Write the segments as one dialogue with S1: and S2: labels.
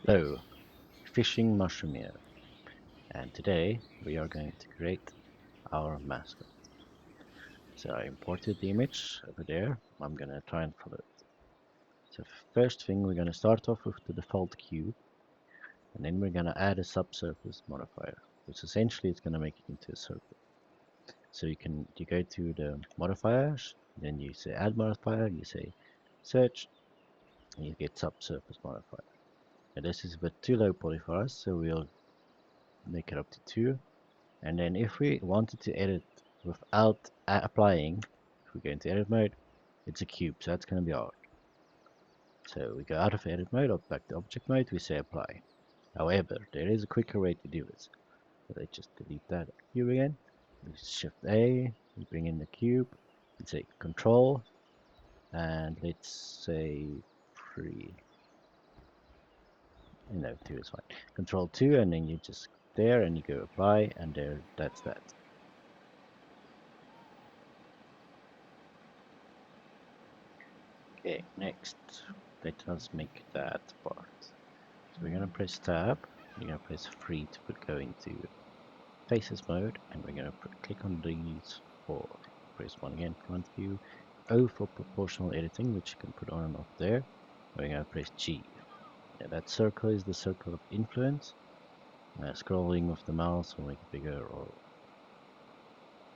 S1: Hello, Fishing Mushroom here, and today we are going to create our mascot. So I imported the image over there. I'm gonna try and follow it. So first thing, we're gonna start off with the default cube, and then we're gonna add a subsurface modifier, which essentially is gonna make it into a circle. So you go to the modifiers, then you say add modifier, you say search, and you get subsurface modifier. And this is a bit too low poly for us, so we'll make it up to 2. And then if we wanted to edit without applying, if we go into edit mode, it's a cube, so that's going to be hard. So we go out of edit mode, or back to object mode, we say apply. However, there is a quicker way to do this. So let's just delete that cube again. We shift A, we bring in the cube, we say control, and let's say 3. No, 2 is fine. Control 2, and then you just there and you go apply, and there, that's that. Okay, next, let us make that part. So we're gonna press tab, we're gonna press 3 to go into faces mode, and we're gonna click on these 4. Press 1 again, command view, O for proportional editing, which you can put on and off there. We're gonna press G. Yeah, that circle is the circle of influence. Scrolling with the mouse will make it bigger or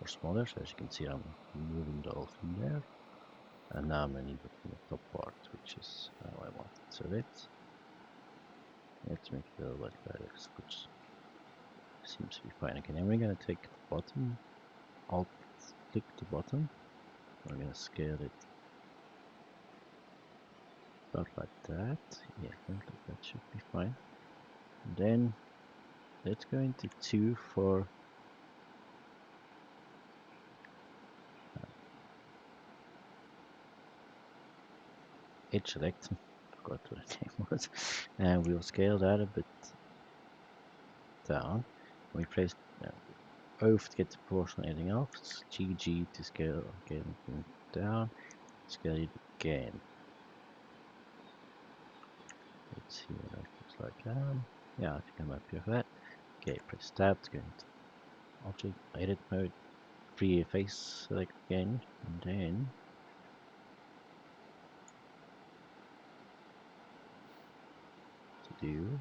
S1: smaller. So as you can see, I'm moving the whole thing there. And now I'm going to leave it in the top part, which is how I want it. So let's make it a little bit better, which seems to be fine. Okay, then we're going to take the bottom, alt click the bottom. We're going to scale it about like that. Yeah, I think that should be fine. And then let's go into 2 for edge select. Forgot what the name was. And we'll scale that a bit down. We place O to get the proportional anything else. GG to scale again down. Scale it again. Let's see what that looks like. Yeah, I think I'm happy with that. Okay, press tab to go into object edit mode. Free face select again, and then to do.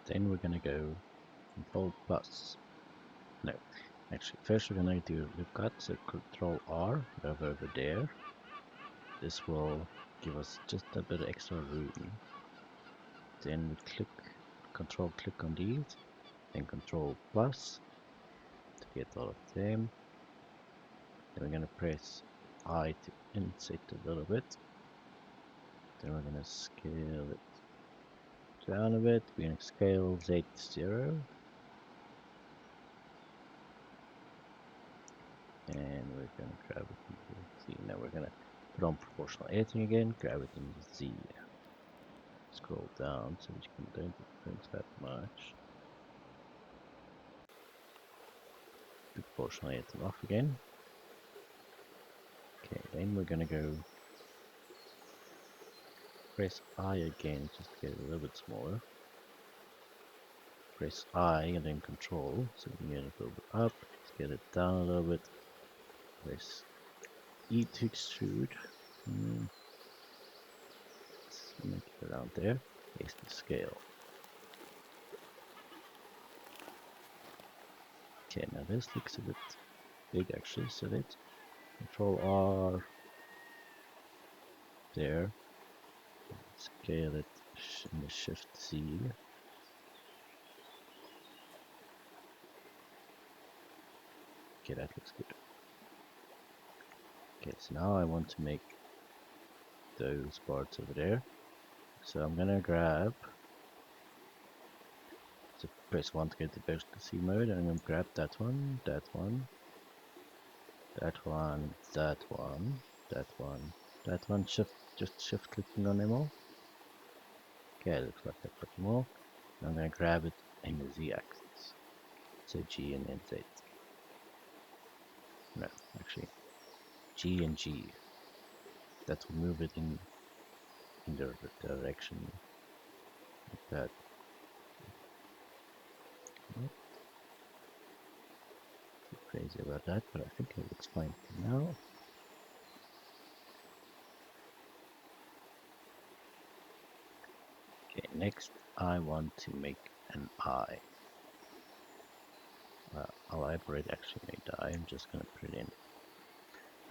S1: Then we're gonna go Control plus. No, actually, first we're gonna do loop cut. So Control R, over there. This will give us just a bit of extra room. Then we control click on these, then control plus to get all of them. Then we're going to press I to insert a little bit. Then we're going to scale it down a bit. We're going to scale Z to 0. And we're going to grab it into Z. Now we're going to put on proportional editing again, grab it into Z. Scroll down so we don't influence that much. Proportional editing off again. Okay, then we're going to go press I again just to get it a little bit smaller. Press I and then control so we can get it a little bit up. Let's get it down a little bit. Press E to extrude. Let's make it around there. Paste the scale. Okay, now this looks a bit big actually, so let's control R there. Scale it in the shift Z. Okay, that looks good. Okay, so now I want to make those parts over there. So I'm gonna grab, so press 1 to get the vertical mode, and I'm gonna grab that one, that one, that one, that one, that one, that one, just shift clicking on them all. Okay, it looks like I've got them all. And I'm gonna grab it in the Z axis. So G and then Z. No, actually, G and G. That will move it in in the direction like that. Not too crazy about that, but I think it looks fine for now. Okay, next I want to make an eye. I've already actually made the eye. I'm just gonna put it in.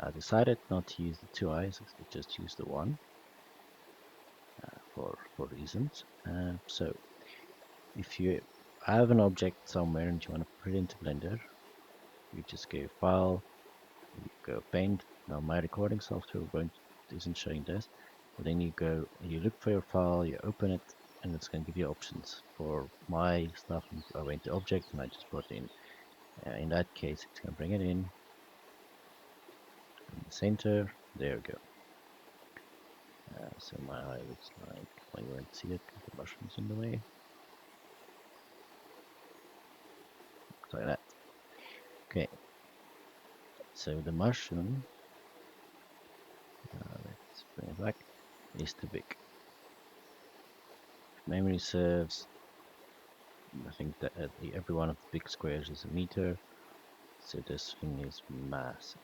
S1: I decided not to use the two eyes. I just use the one for reasons. So if you have an object somewhere and you want to put it into Blender, you just go File, you go Paint. Now my recording software isn't showing this, but then you go, you look for your file, you open it, and it's going to give you options. For my stuff, I went to Object and I just brought it in. In that case, it's going to bring it in the center. There we go. So my eye looks like, well, you won't see it because the mushroom's in the way. Looks like that. Okay, so the mushroom, let's bring it back, is too big. If memory serves, I think that every one of the big squares is a meter, so this thing is massive.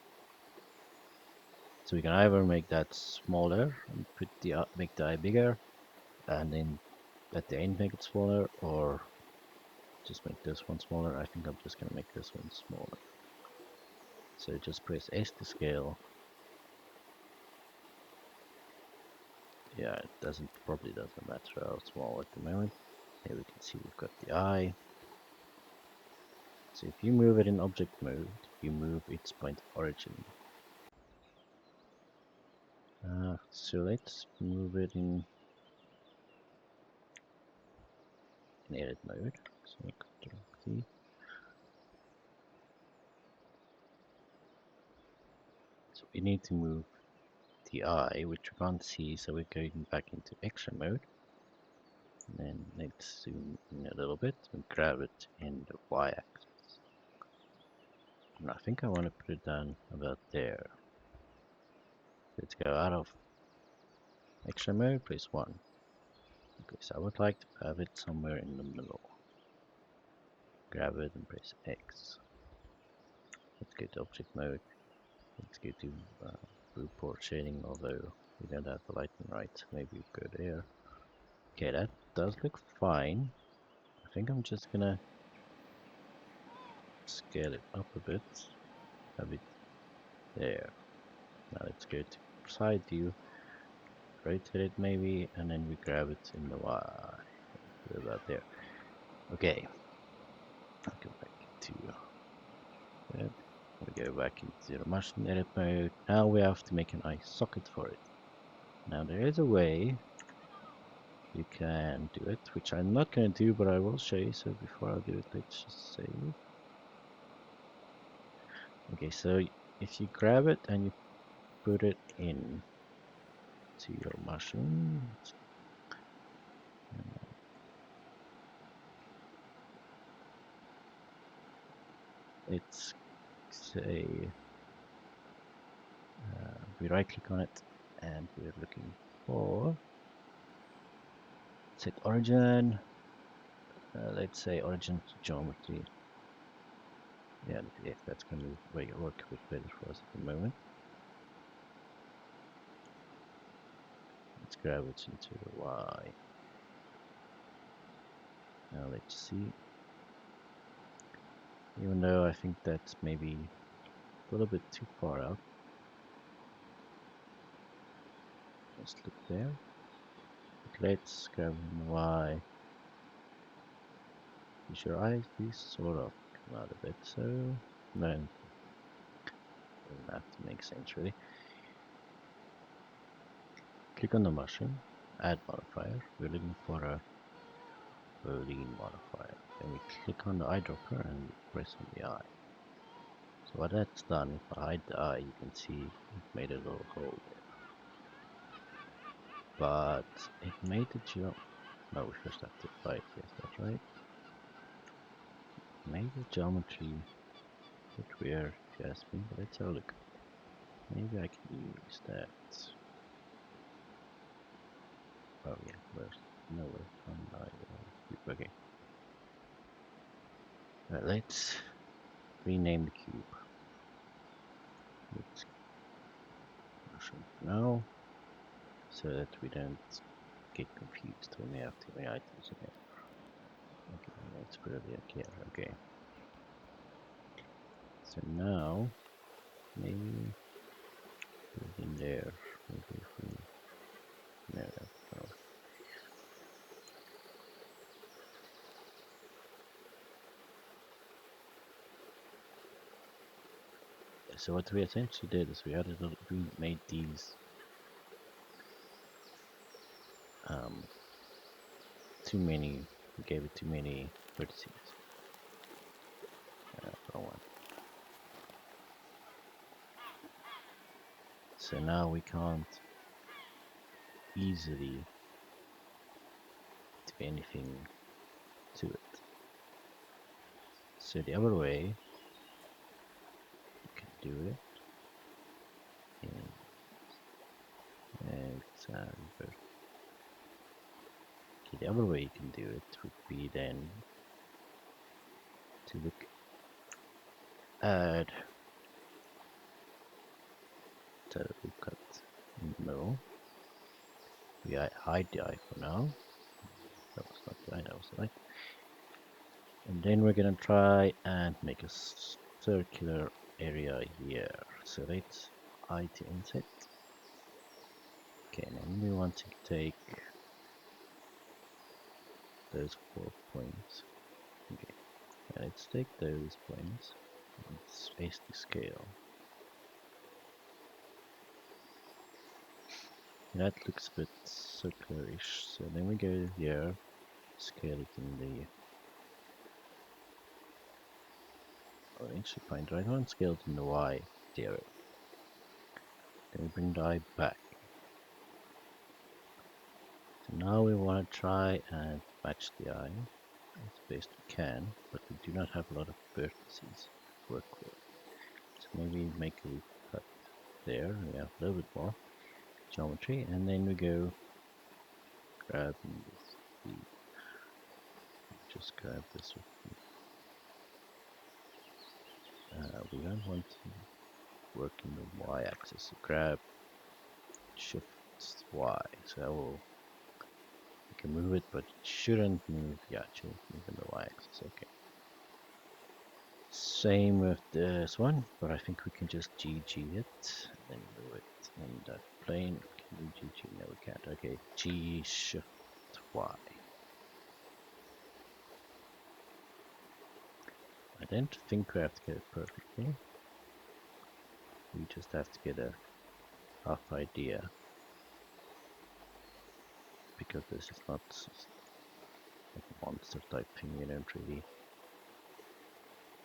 S1: So we can either make that smaller and make the eye bigger, and then at the end make it smaller, or just make this one smaller. I think I'm just gonna make this one smaller. So just press S to scale. Yeah, it probably doesn't matter how small at the moment. Here we can see we've got the eye. So if you move it in object mode, you move its point of origin. So let's move it in edit mode. So Control C. So we need to move the eye, which we can't see, so we're going back into extra mode. And then let's zoom in a little bit and grab it in the y-axis. And I think I want to put it down about there. Let's go out of extra mode, press 1. Okay, so I would like to have it somewhere in the middle. Grab it and press X. Let's go to object mode. Let's go to viewport shading, although we don't have the lighting right. Maybe we go there. Okay, that does look fine. I think I'm just gonna scale it up a bit. Have it there. Now let's go to side view, rotate it maybe, and then we grab it in the Y. Put it about there. Okay. I'll go back to that. We go back into the mushroom edit mode. Now we have to make an eye socket for it. Now there is a way you can do it, which I'm not going to do, but I will show you. So before I do it, let's just save. Okay, so if you grab it and you put it in to your mushroom, let's say we right click on it and we're looking for set origin. Let's say origin to geometry. Yeah, that's going to work a bit better for us at the moment. Let's grab it into the Y. Now let's see. Even though I think that's maybe a little bit too far out. Let's look there. But let's grab the Y. Use your eyes, these sort of come out a bit, so no, doesn't have to make sense really. Click on the mushroom, add modifier. We're looking for a boolean modifier. Then we click on the eyedropper and press on the eye. So what that's done, if I hide the eye, you can see it made a little hole there. But it made the no, we first have to apply it, yes, that's right. It made the geometry a bit weird, if you ask me, but let's have a look. Maybe I can use that. Oh yeah, where's no where's one cube? Okay. Let's rename the cube. Let's mushroom for now, so that we don't get confused when we have too many items in here. Okay, let's put it like here. Okay. So now maybe put it in there. Maybe if we no, no. So what we essentially did is we made these um, too many. We gave it too many vertices. Wrong one. So now we can't easily do anything to it. So the other way you can do it okay, the other way you can do it would be then to add so we cut in the middle. We hide the eye for now. That was not the eye, that was the light. And then we're gonna try and make a circular area here. So let's eye to inset. Okay, and then we want to take those 4 points. Okay, let's take those points and space the scale. That looks a bit circular-ish. So then we go here, scale it in the actually find the right one, scale it in the Y zero. Then we bring the eye back. So now we want to try and match the eye as best we can, but we do not have a lot of vertices to work with. So maybe make a cut there, we have a little bit more geometry, and then we go grab this, just grab this. We don't want to work in the Y-axis, so grab Shift Y, so that will you can move it, but it shouldn't move. Yeah, it shouldn't move in the Y-axis. Okay. Same with this one, but I think we can just GG it, then move it in that plane. Can we GG? No, we can't. Okay, G Shift Y. I don't think we have to get it perfectly. We just have to get a rough idea, because this is not like a monster type thing. You don't really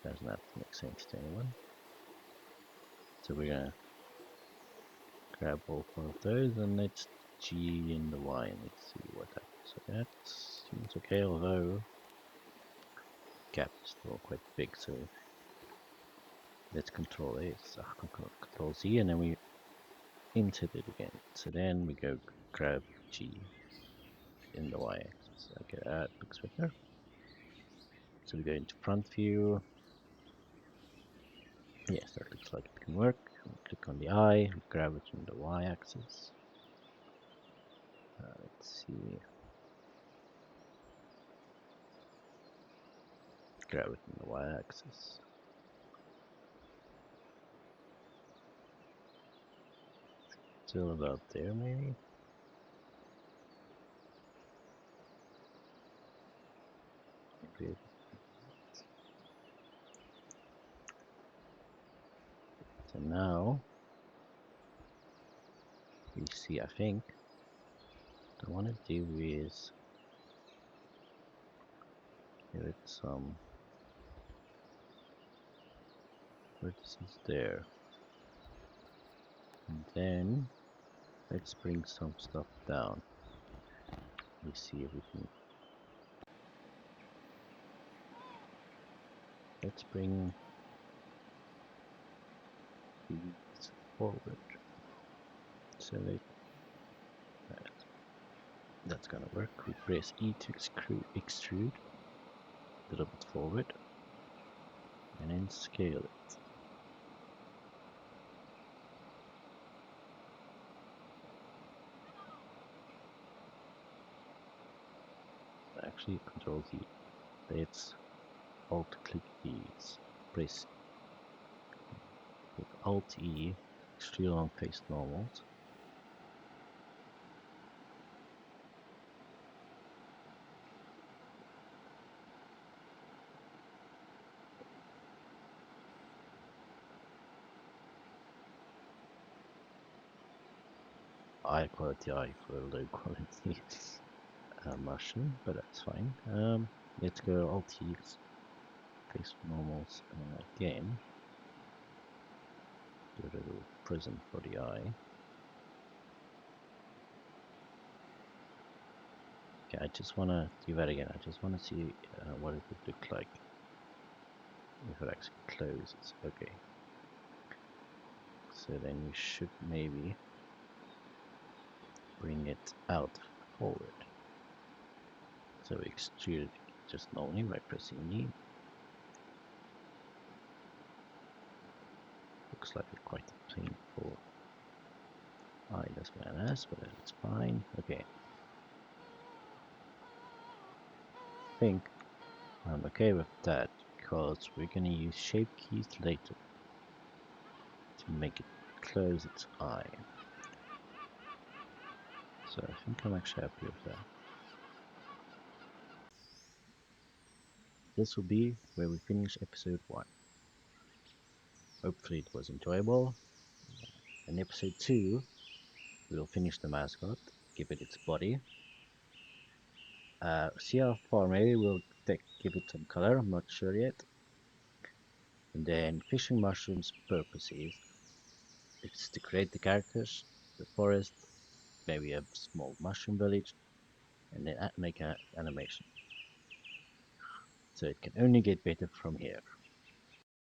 S1: doesn't have to make sense to anyone. So we're gonna grab all 4 of those and let's G in the Y and let's see what happens. So that seems okay, although the gap is still quite big, so let's control A, control Z, and then we insert it again. So then we go grab G in the Y axis. Okay, that looks better. So we go into front view. Yes, that looks like it can work. We click on the eye, we grab it in the Y axis. Let's see. Grab it in the Y-axis. Still about there, maybe? Maybe. So now, we see, I think, what I want to do is give it some vertices there. And then, let's bring some stuff down. We see if we can. Let's bring these forward. So That's gonna work. We press E to extrude a little bit forward and then scale it. Actually, Control Z. Let's Alt click these. Press with Alt E, extrude along face normals. High quality eye for a low quality mushroom, but that's fine. Let's go Alt E, face normals again. Do a little prism for the eye. Okay, I just want to do that again. I just want to see what it would look like if it actually closes. Okay, so then you should maybe bring it out forward. So extrude it just normally by pressing E. Looks like quite a painful eye this man has, but it's fine. Okay, I think I'm okay with that because we're going to use shape keys later to make it close its eye. So I think I'm actually happy with that. This will be where we finish episode 1. Hopefully it was enjoyable. In episode 2, we'll finish the mascot, give it its body. See how far, maybe we'll give it some color, I'm not sure yet. And then fishing mushrooms purposes, it's to create the characters, the forest, maybe a small mushroom village, and then make an animation. So it can only get better from here.